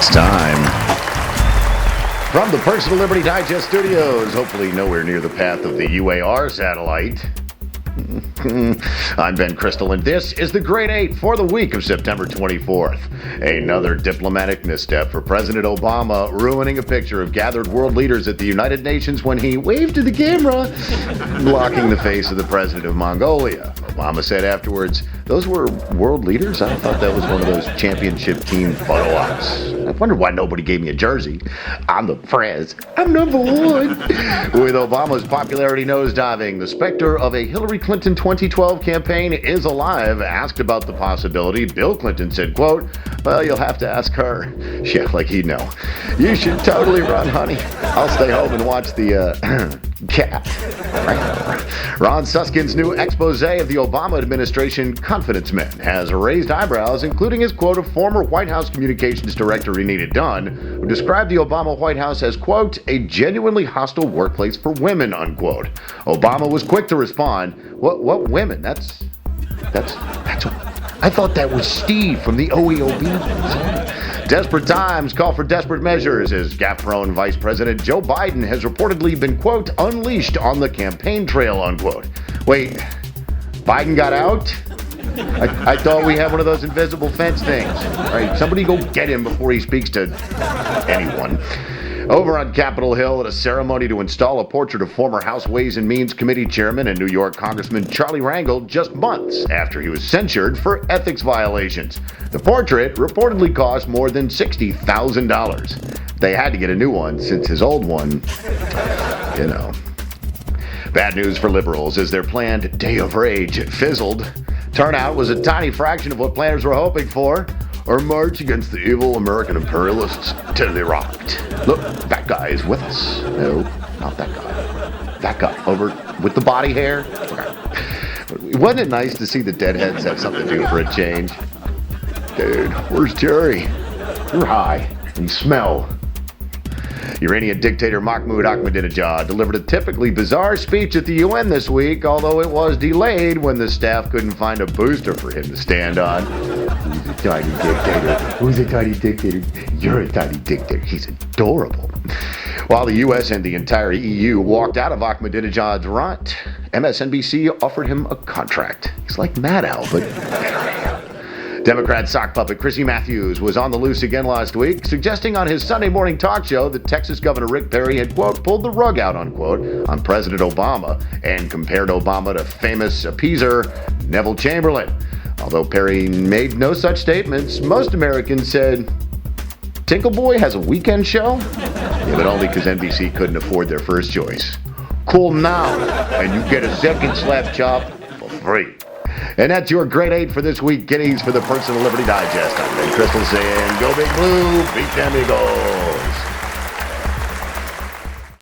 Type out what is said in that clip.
It's time. From the Personal Liberty Digest studios, hopefully nowhere near the path of the UAR satellite. I'm Ben Crystal, and this is the Grade 8 for the week of September 24th. Another diplomatic misstep for President Obama, ruining a picture of gathered world leaders at the United Nations when he waved to the camera, blocking the face of the president of Mongolia. Obama said afterwards, "Those were world leaders? I thought that was one of those championship team photo ops. I wonder why nobody gave me a jersey. I'm the prez. I'm number one." With Obama's popularity nosediving, the specter of a Hillary Clinton 2012 campaign is alive. Asked about the possibility, Bill Clinton said, quote, "Well, you'll have to ask her." Yeah, like he'd know. "You should totally run, honey. I'll stay home and watch the, cat." Ron Suskind's new expose of the Obama administration confidence men has raised eyebrows, including his quote of former White House communications director Renita Dunn, who described the Obama White House as, quote, "a genuinely hostile workplace for women," unquote. Obama was quick to respond, What women? That's I thought that was Steve from the OEOB. Desperate times call for desperate measures as gaffe-prone Vice President Joe Biden has reportedly been, quote, "unleashed on the campaign trail," unquote. Wait, Biden got out? I thought we had one of those invisible fence things. All right, somebody go get him before he speaks to anyone. Over on Capitol Hill at a ceremony to install a portrait of former House Ways and Means Committee Chairman and New York Congressman Charlie Rangel just months after he was censured for ethics violations. The portrait reportedly cost more than $60,000. They had to get a new one since his old one, you know. Bad news for liberals as their planned Day of Rage fizzled. Turnout was a tiny fraction of what planners were hoping for. Our march against the evil American imperialists till they rocked. Look, that guy is with us. No, not that guy. That guy over with the body hair. Okay. Wasn't it nice to see the deadheads have something to do for a change? Dude, where's Jerry? You're high and you smell. Iranian dictator Mahmoud delivered a typically bizarre speech at the UN this week, although it was delayed when the staff couldn't find a booster for him to stand on. Who's a tiny dictator? Who's a tiny dictator? You're a tiny dictator. He's adorable. While the U.S. and the entire EU walked out of Ahmadinejad's rut, MSNBC offered him a contract. He's like Maddow, but Democrat sock puppet Chrissy Matthews was on the loose again last week, suggesting on his Sunday morning talk show that Texas Governor Rick Perry had, quote, pulled the rug out, unquote, on President Obama and compared Obama to famous appeaser Neville Chamberlain. Although Perry made no such statements, most Americans said, Tingle-boy has a weekend show? Yeah, but only because NBC couldn't afford their first choice. Call now, and you get a second slap chop for free. And that's your Grade 8 for this week. Guineas for the Personal Liberty Digest. I'm Ben Crystal saying, go Big Blue, beat them Eagles.